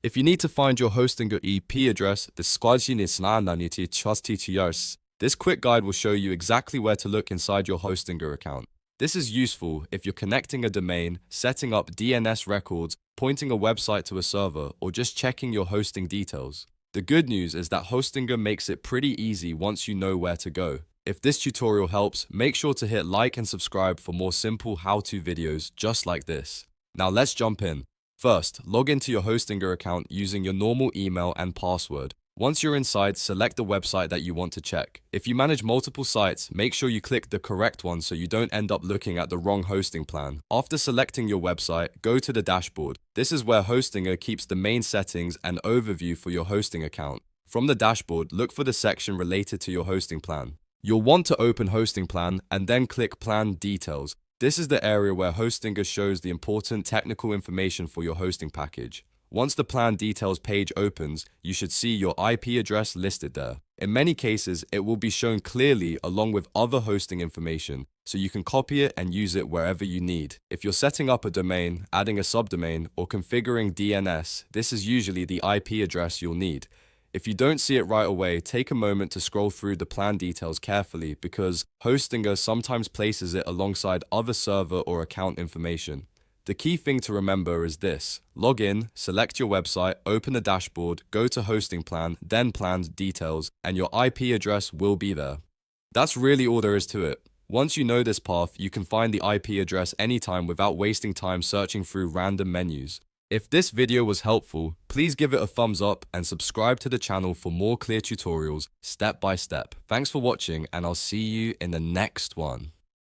If you need to find your Hostinger EP address, the składzi znajdziecie частицы. This quick guide will show you exactly where to look inside your Hostinger account. This is useful if you're connecting a domain, setting up DNS records, pointing a website to a server, or just checking your hosting details. The good news is that Hostinger makes it pretty easy once you know where to go. If this tutorial helps, make sure to hit like and subscribe for more simple how-to videos just like this. Now let's jump in. First, log into your Hostinger account using your normal email and password. Once you're inside, select the website that you want to check. If you manage multiple sites, make sure you click the correct one so you don't end up looking at the wrong hosting plan. After selecting your website, go to the dashboard. This is where Hostinger keeps the main settings and overview for your hosting account. From the dashboard, look for the section related to your hosting plan. You'll want to open Hosting Plan and then click Plan Details. This is the area where Hostinger shows the important technical information for your hosting package. Once the plan details page opens, you should see your IP address listed there. In many cases, it will be shown clearly along with other hosting information, so you can copy it and use it wherever you need. If you're setting up a domain, adding a subdomain, or configuring DNS, this is usually the IP address you'll need. If you don't see it right away, take a moment to scroll through the plan details carefully because Hostinger sometimes places it alongside other server or account information. The key thing to remember is this: log in, select your website, open the dashboard, go to Hosting Plan, then Plan Details, and your IP address will be there. That's really all there is to it. Once you know this path, you can find the IP address anytime without wasting time searching through random menus. If this video was helpful, please give it a thumbs up and subscribe to the channel for more clear tutorials step by step. Thanks for watching and I'll see you in the next one.